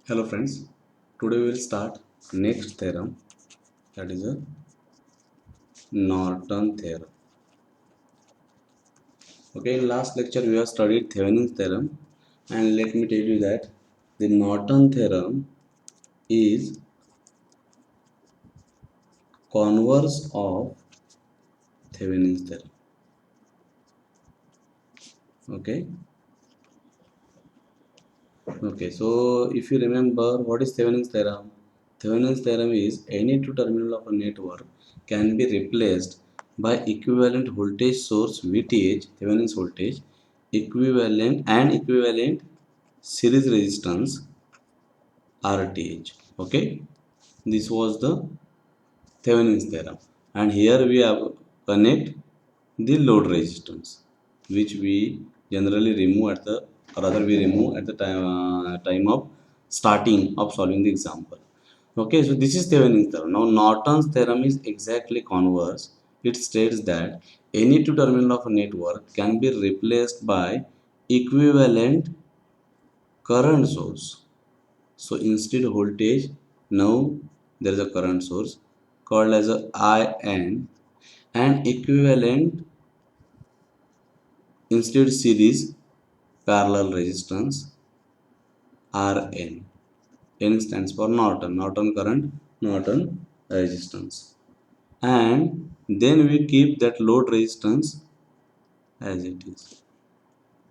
Hello friends, today we will start next theorem, that is a Norton theorem. Okay, in last lecture we have studied Thevenin's theorem, and let me tell you that the Norton theorem is converse of Thevenin's theorem. Okay, so if you remember, what is Thevenin's theorem? Thevenin's theorem is any two terminal of a network can be replaced by equivalent voltage source VTH, Thevenin's voltage, equivalent series resistance RTH. Okay, this was the Thevenin's theorem, and here we have connect the load resistance, which we generally remove at the we remove at the time of starting of solving the example. Okay, so this is Thevenin's theorem. Now Norton's theorem is exactly converse. It states that any two terminal of a network can be replaced by equivalent current source. So instead voltage, now there is a current source called as a IN, and equivalent instead series parallel resistance RN. N stands for Norton current, Norton resistance. And then we keep that load resistance as it is.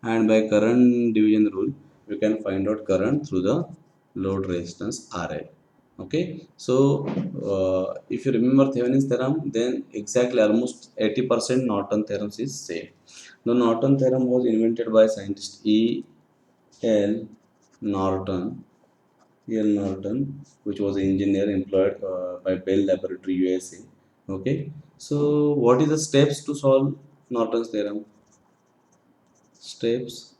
And by current division rule, we can find out current through the load resistance RL. Okay, so if you remember Thevenin's theorem, then exactly almost 80% Norton theorems is same. The Norton theorem was invented by scientist L. Norton, which was an engineer employed by Bell Laboratory, USA. Okay, so what is the steps to solve Norton's theorem? Steps.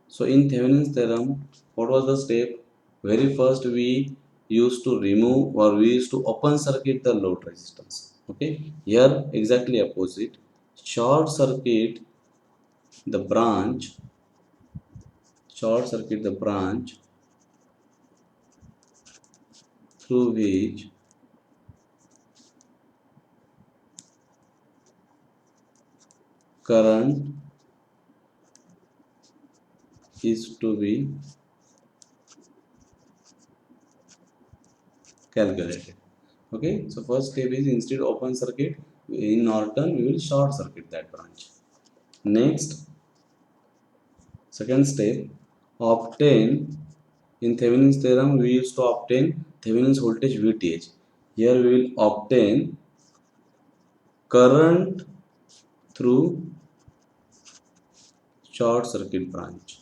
So in Thevenin's theorem, what was the step? Very first we used to remove, or we used to open circuit the load resistance. Okay, here exactly opposite. Short circuit the branch, short circuit the branch through which current is to be calculated. Okay, so first step is instead open circuit, in Norton we will short circuit that branch. Next, second step, obtain, in Thevenin's theorem we used to obtain Thevenin's voltage VTH. Here we will obtain current through short circuit branch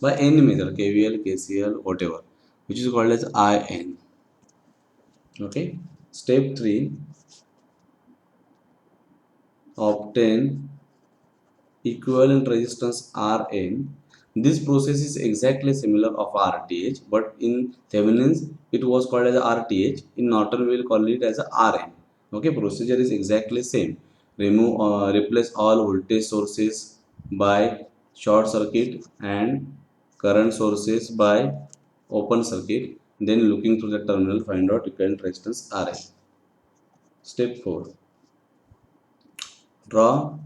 by any method, KVL, KCL, whatever, which is called as IN. Okay, step 3, obtain equivalent resistance Rn. This process is exactly similar of RTH, but in Thevenin's it was called as RTH. In Norton we will call it as Rn. Okay, procedure is exactly same. Replace all voltage sources by short circuit and current sources by open circuit. Then looking through the terminal, find out equivalent resistance Rn. Step 4. Draw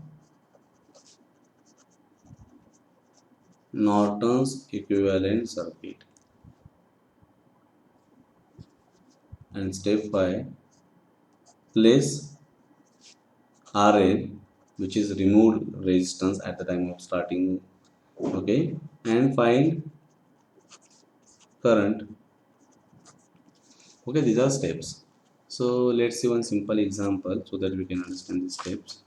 Norton's equivalent circuit. And step 5, place Rn, which is removed resistance at the time of starting. Okay, and find current. Okay, these are steps. So let's see one simple example so that we can understand the steps.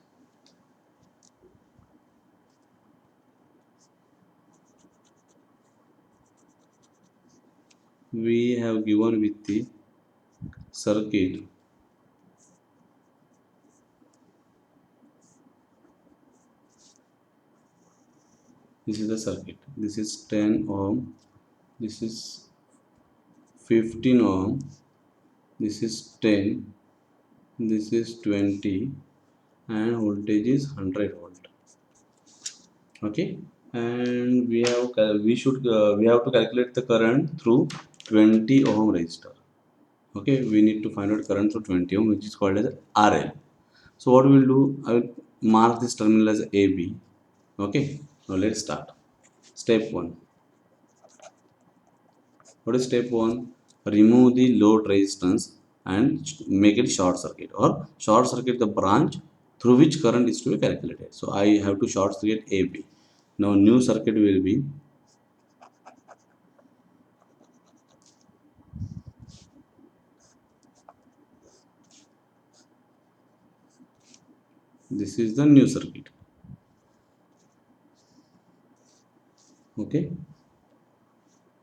We have given with the circuit. This is the circuit. This is 10 ohm. This is 15 ohm. This is 10. This is 20. And voltage is 100 volt. Okay, and we have to calculate the current through 20 ohm resistor. Okay, we need to find out current through 20 ohm, which is called as RL. So what we will do, I will mark this terminal as AB. Okay, now let's start. Step 1. What is step 1? Remove the load resistance and make it short circuit, or short circuit the branch through which current is to be calculated. So I have to short circuit AB. Now new circuit will be, this is the new circuit. Okay,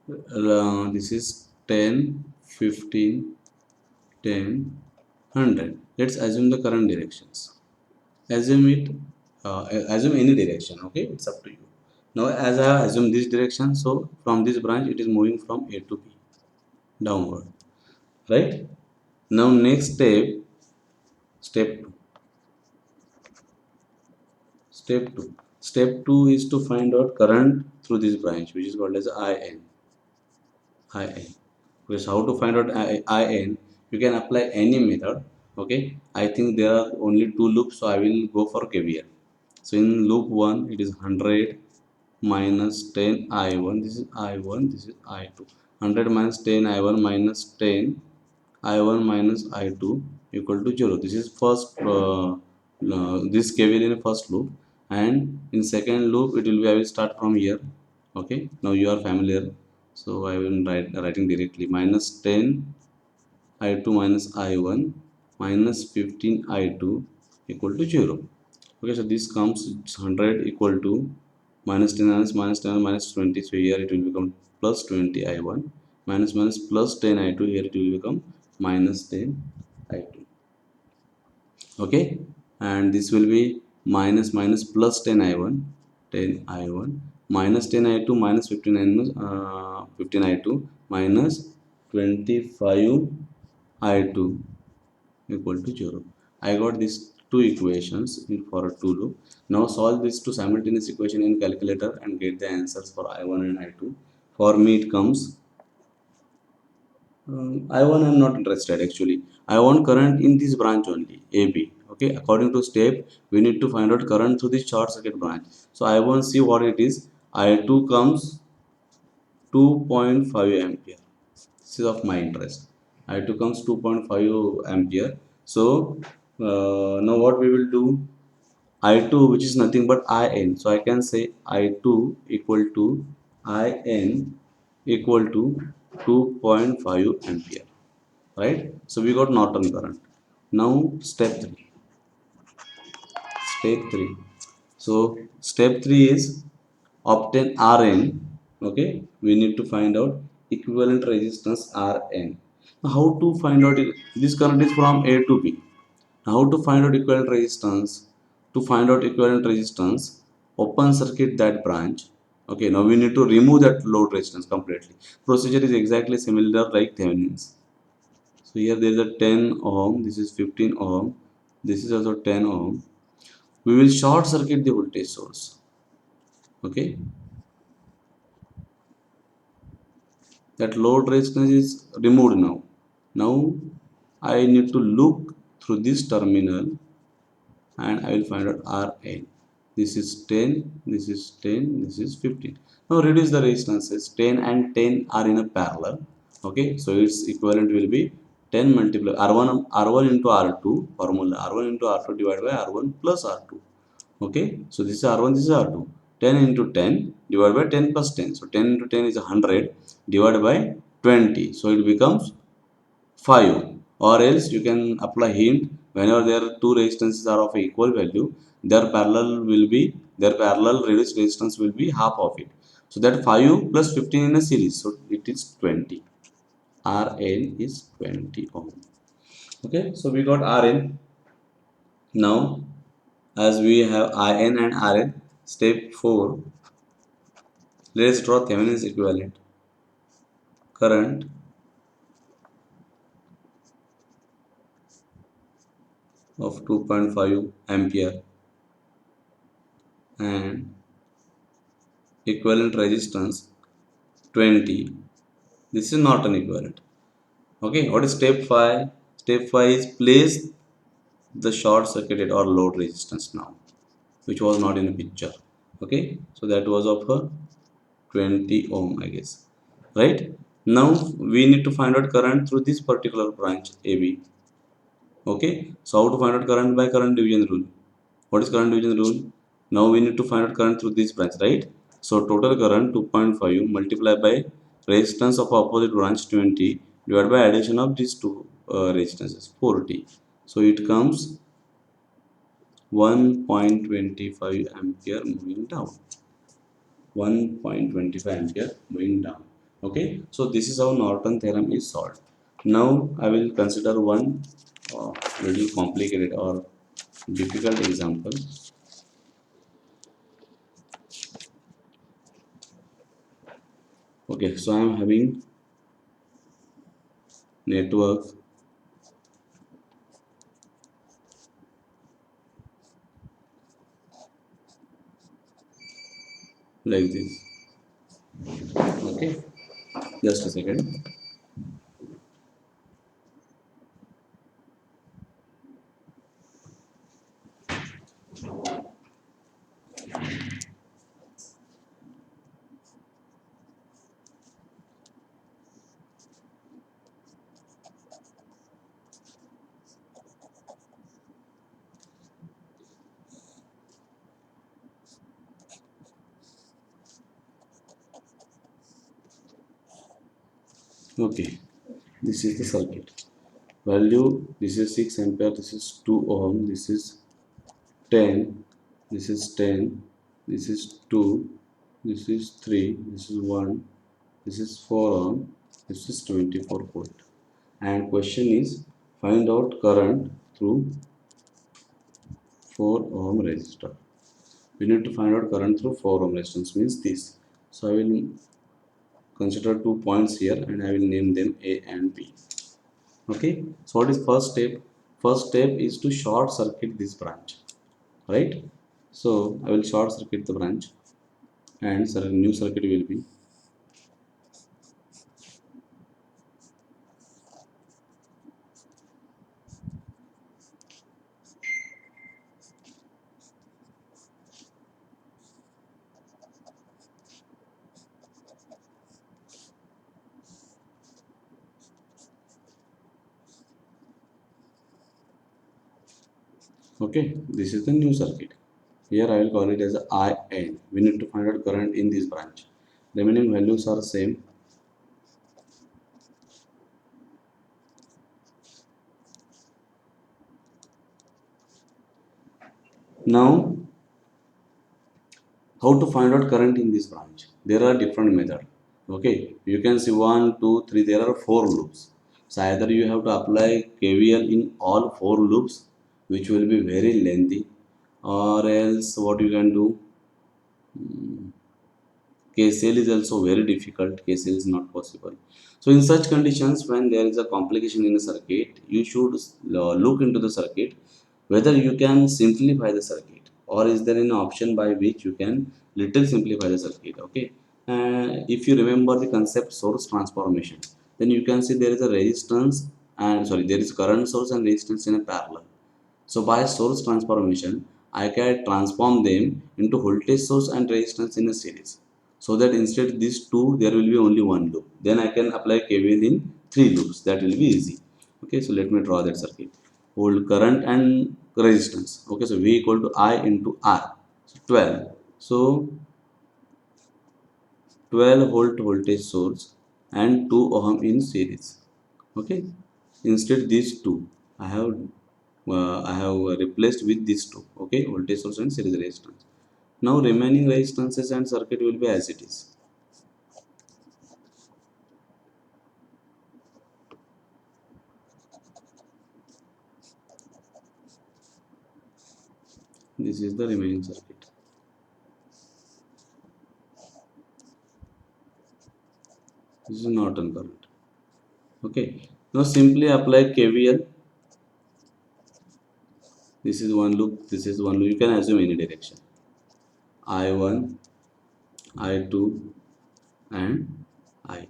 this is 10, 15, 10, 100. Let's assume the current directions. Assume it, assume any direction. Okay, it's up to you. Now as I have assumed this direction, so from this branch it is moving from A to B downward, right? Now next step, step 2. Step 2 is to find out current through this branch, which is called as IN. Because how to find out IN, you can apply any method. Okay, I think there are only two loops, so I will go for KVL. So in loop 1 it is 100 minus 10 I1, this is I1, this is I2. 100 minus 10 I1 minus 10 I1 minus I2 equal to 0. This is first, this KVL in first loop, and in second loop it will be, I will start from here. Okay, now you are familiar, so I will writing directly minus 10 I2 minus I1 minus 15 I2 equal to 0. Okay, so this comes 100 equal to minus 10 minus 10 minus 20. So here it will become plus 20 I1 minus minus plus 10 I2. Here it will become minus 10 I2. Okay, and this will be minus minus plus 10 I1, 10 I1 minus 10 I2 minus 15 I2 minus 25 I2 equal to 0. I got these two equations for a two loop. Now solve these two simultaneous equation in calculator and get the answers for I1 and I2. For me it comes, I1 I'm not interested actually. I want current in this branch only, AB. Okay, according to step, we need to find out current through this short circuit branch. So I1, see what it is. I2 comes 2.5 ampere. This is of my interest. I2 comes 2.5 ampere. So now what we will do? I2, which is nothing but IN. So I can say I2 equal to IN equal to 2.5 ampere. Right? So we got Norton current. Now step 3. Step 3. So step 3 is obtain Rn. Okay, we need to find out equivalent resistance Rn. Now how to find out this current is from A to B. Now how to find out equivalent resistance? To find out equivalent resistance, open circuit that branch. Okay, now we need to remove that load resistance completely. Procedure is exactly similar like Thevenin's. So here there is a 10 ohm, this is 15 ohm, this is also 10 ohm. We will short circuit the voltage source. Okay, that load resistance is removed now. Now I need to look through this terminal and I will find out Rn. This is 10, this is 10, this is 15. Now reduce the resistances. 10 and 10 are in a parallel. Okay, so its equivalent will be 10 multiplied R1 into R2 formula, R1 into R2 divided by R1 plus R2. Okay, so this is R1, this is R2. 10 into 10 divided by 10 plus 10. So 10 into 10 is 100 divided by 20. So it becomes 5, or else you can apply hint. Whenever there are two resistances are of equal value, their parallel reduced resistance will be half of it. So that 5 plus 15 in a series, so it is 20. Rn is 20 ohm. Okay, so we got Rn. Now as we have In and Rn, step 4, let's draw Thevenin's equivalent. Current of 2.5 ampere and equivalent resistance 20. This is not an equivalent. Okay, what is step 5? Step 5 is place the short circuited or load resistance now, which was not in the picture. Okay, so that was of a 20 ohm, I guess, right? Now we need to find out current through this particular branch AB. Okay, so how to find out current? By current division rule. What is current division rule? Now we need to find out current through this branch, right? So total current 2.5 multiplied by resistance of opposite branch 20 divided by addition of these two resistances 40. So it comes 1.25 ampere moving down. 1.25 ampere moving down. Okay, so this is how Norton theorem is solved. Now I will consider one little complicated or difficult example. Okay, so I am having network like this. Okay, just a second. Okay, this is the circuit value. This is 6 ampere, this is 2 ohm, this is 10, this is 10, this is 2, this is 3, this is 1, this is 4 ohm, this is 24 volt. And question is find out current through 4 ohm resistor. We need to find out current through 4 ohm resistance, means this. So I will consider 2 points here and I will name them A and B. Okay, so what is first step? First step is to short circuit this branch, right? So I will short circuit the branch and new circuit will be. Okay, this is the new circuit. Here I will call it as IN. We need to find out current in this branch. Remaining values are same. Now, how to find out current in this branch? There are different methods. Okay, you can see 1, 2, 3. There are 4 loops. So either you have to apply KVL in all 4 loops, which will be very lengthy, or else what you can do, KCL is also very difficult. KCL is not possible. So in such conditions, when there is a complication in a circuit, you should look into the circuit whether you can simplify the circuit, or is there an option by which you can little simplify the circuit. Okay, if you remember the concept source transformation, then you can see there is a resistance and sorry, there is current source and resistance in a parallel. So by source transformation, I can transform them into voltage source and resistance in a series. So that instead these two, there will be only one loop. Then I can apply KVL in 3 loops. That will be easy. Okay, so let me draw that circuit. Hold current and resistance. Okay, so V equal to I into R. So 12. So 12 volt voltage source and 2 ohm in series. Okay, instead these two I have replaced with these two. Okay, voltage source and series resistance. Now remaining resistances and circuit will be as it is. This is the remaining circuit. This is Norton current. Okay, now simply apply KVL. This is one loop, this is one loop. You can assume any direction. I1 I2 and I3.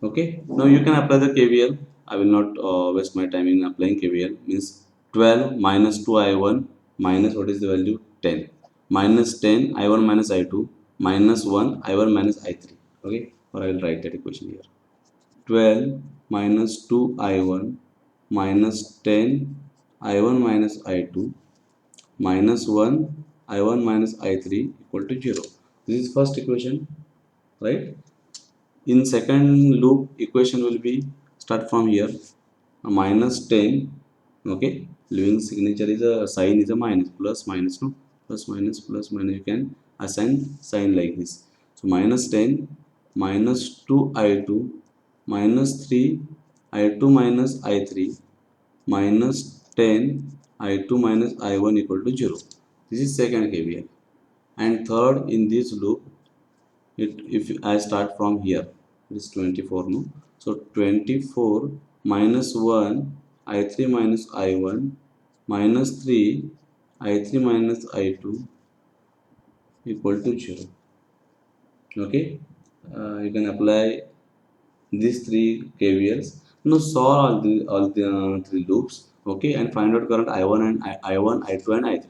Okay, now you can apply the KVL. I will not waste my time in applying KVL. Means 12 minus 2I1 minus what is the value 10 minus 10 I1 minus I2 minus 1 I1 minus I3. Okay, or I will write that equation here. 12 minus 2I1 minus 10 I1 minus I2 minus 1 I1 minus I3 equal to 0. This is first equation, right? In second loop equation will be start from here, minus 10. Okay, living signature is a sign is a minus, plus minus, no, plus minus plus minus, you can assign sign like this. So minus 10 minus 2 I2 minus 3 I2 minus I3 minus 10 I2 minus I1 equal to 0. This is second KVL. And third, in this loop, if I start from here, it is 24, no? So 24 minus 1 I3 minus I1 minus 3 I3 minus I2 equal to 0. Okay, you can apply these three KVLs. Now solve all the three loops. Okay, and find out current I1 and I1, I2 and I3.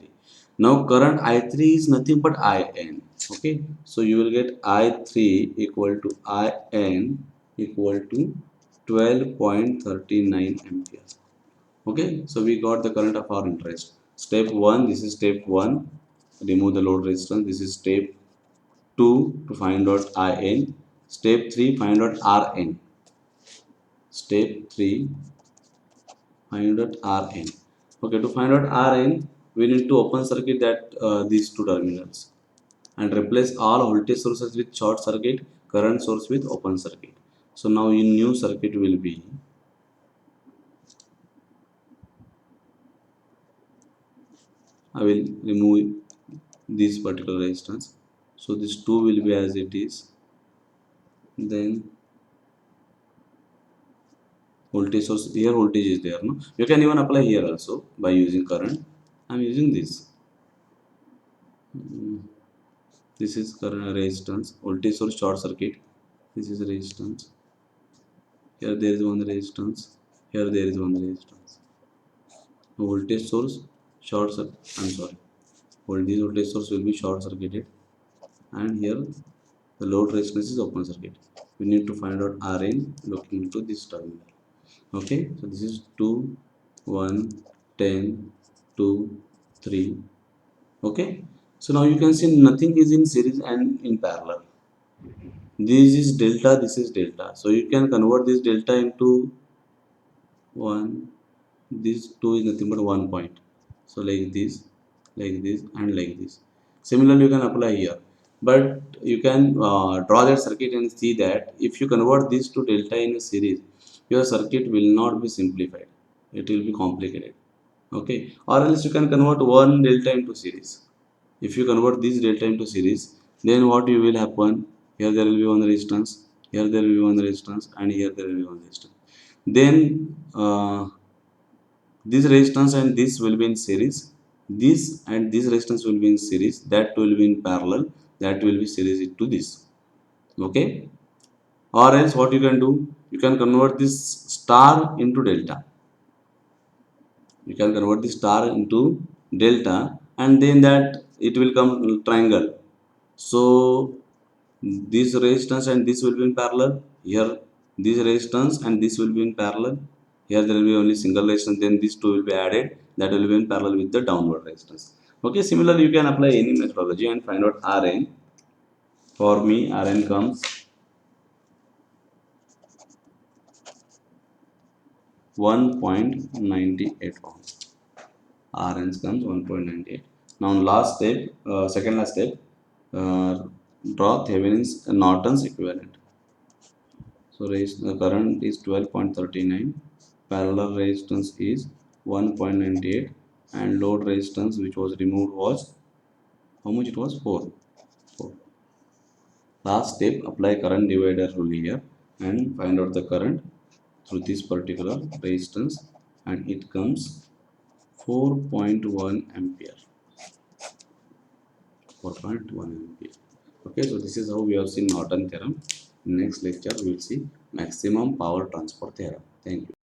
Now current I3 is nothing but IN. Okay, so you will get I3 equal to IN equal to 12.39 amperes. Okay, so we got the current of our interest. Step 1, this is step 1, remove the load resistance. This is step 2 to find out IN. Step 3, find out RN. Step 3, find out Rn. Okay, to find out Rn, we need to open circuit that these two terminals and replace all voltage sources with short circuit, current source with open circuit. So now in new circuit will be, I will remove this particular resistance. So this 2 will be as it is. Then voltage source, here voltage is there, no? You can even apply here also by using current. I am using this. This is current resistance, voltage source short circuit. This is resistance. Here there is one resistance. Here there is one resistance. Voltage source short circuit. I'm sorry. This voltage source will be short circuited, and here the load resistance is open circuit. We need to find out Rn looking into this terminal. Okay, so this is 2, 1, 10, 2, 3. Okay, so now you can see nothing is in series and in parallel. This is delta, this is delta, so you can convert this delta into 1. This 2 is nothing but 1 point. So like this, and like this. Similarly you can apply here, but you can draw that circuit and see that if you convert this to delta in a series, your circuit will not be simplified, it will be complicated. Okay, or else you can convert one delta into series. If you convert this delta into series, then what you will happen, here there will be one resistance, here there will be one resistance, and here there will be one resistance. Then this resistance and this will be in series, this and this resistance will be in series, that will be in parallel, that will be series to this. Okay, or else what you can do, you can convert this star into delta. You can convert the star into delta, and then that it will come triangle. So this resistance and this will be in parallel. Here this resistance and this will be in parallel. Here there will be only single resistance, then these two will be added, that will be in parallel with the downward resistance. Okay, similarly you can apply any methodology and find out Rn. For me Rn comes 1.98 ohms. Rn comes 1.98. Now last step, second last step, uh, draw Thevenin's Norton's equivalent. So the current is 12.39, parallel resistance is 1.98, and load resistance which was removed was, how much it was, 4. 4. Last step, apply current divider rule here and find out the current through this particular resistance, and it comes 4.1 ampere. 4.1 ampere. Okay, so this is how we have seen Norton theorem. In next lecture we will see maximum power transfer theorem. Thank you.